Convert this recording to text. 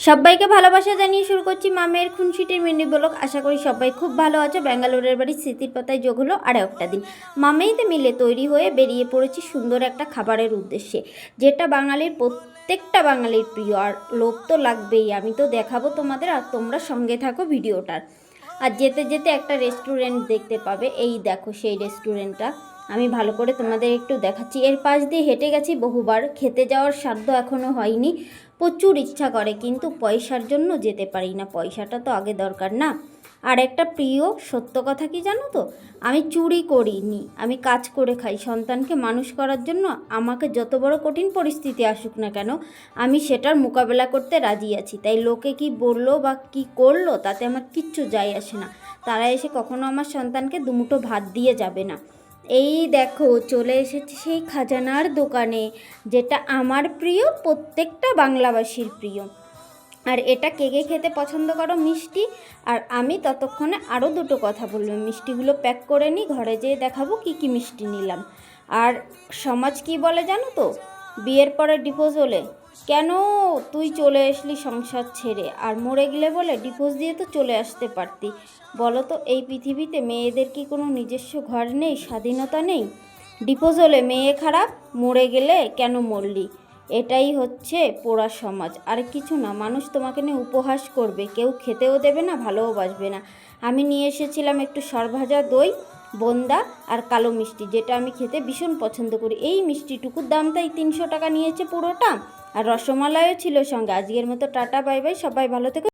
সবাইকে ভালোবাসা জানিয়ে শুরু করছি মামের খুনসুটির মিনি ব্লগ। আশা করি সবাই খুব ভালো আছে। ব্যাঙ্গালোরের বাড়ি স্মৃতির পাতায় যোগ হলো আরও একটা দিন। মামেইতে মিলে তৈরি হয়ে বেরিয়ে পড়েছি সুন্দর একটা খাবারের উদ্দেশ্যে, যেটা বাঙালির প্রত্যেকটা বাঙালির প্রিয়। আর লোভ তো লাগবেই, আমি তো দেখাবো তোমাদের, আর তোমরা সঙ্গে থাকো ভিডিওটার। আর যেতে যেতে একটা রেস্টুরেন্ট দেখতে পাবে, এই দেখো সেই রেস্টুরেন্টটা আমি ভালো করে তোমাদের একটু দেখাচ্ছি। এর পাশ দিয়ে হেঁটে গেছি বহুবার, খেতে যাওয়ার সাধ্য এখনও হয়নি। প্রচুর ইচ্ছা করে কিন্তু পয়সার জন্য যেতে পারি না, পয়সাটা তো আগে দরকার না। আর একটা প্রিয় সত্য কথা কি জানো তো, আমি চুরি করিনি, আমি কাজ করে খাই। সন্তানকে মানুষ করার জন্য আমাকে যত বড় কঠিন পরিস্থিতি আসুক না কেন, আমি সেটার মোকাবেলা করতে রাজি আছি। তাই লোকে কি বললো বা কি করলো তাতে আমার কিচ্ছু যায় আসে না। তারা এসে কখনো আমার সন্তানকে দুমুঠো ভাত দিয়ে যাবে না। এই দেখো চলে এসেছি সেই খাজানার দোকানে, যেটা আমার প্রিয়, প্রত্যেকটা বাংলাভাষীর প্রিয়। আর এটা কে কে খেতে পছন্দ করো মিষ্টি। আর আমি ততক্ষণে আরও দুটো কথা বলবো, মিষ্টিগুলো প্যাক করে নিই, ঘরে যেয়ে দেখাবো কি কি মিষ্টি নিলাম। আর সমাজ কি বলে জানো তো, বিয়ের পরে ডিভোর্স হলে কেন তুই চলে আসলি সংসার ছেড়ে, আর মরে গেলে বলে ডিভোর্স দিয়ে তো চলে আসতে পারতি। বলো তো, এই পৃথিবীতে মেয়েদের কি কোনো নিজস্ব ঘর নেই, স্বাধীনতা নেই? ডিভোর্স হলে মেয়ে খারাপ, মরে গেলে কেন মরলি, এটাই হচ্ছে পোড়া সমাজ, আর কিছু না। মানুষ তোমাকে নিয়ে উপহাস করবে, কেউ খেতেও দেবে না, ভালোও বাসবে না। আমি নিয়ে এসেছিলাম একটু সরভাজা দই, বোন্দা আর কালো মিষ্টি, যেটা আমি খেতে ভীষণ পছন্দ করি। এই মিষ্টিটুকুর দাম তাই 300 টাকা নিয়েছে পুরোটা, আর রসমালাইও ছিল সঙ্গে। আজকের মতো টাটা, বাই বাই, সবাই ভালো থেকো।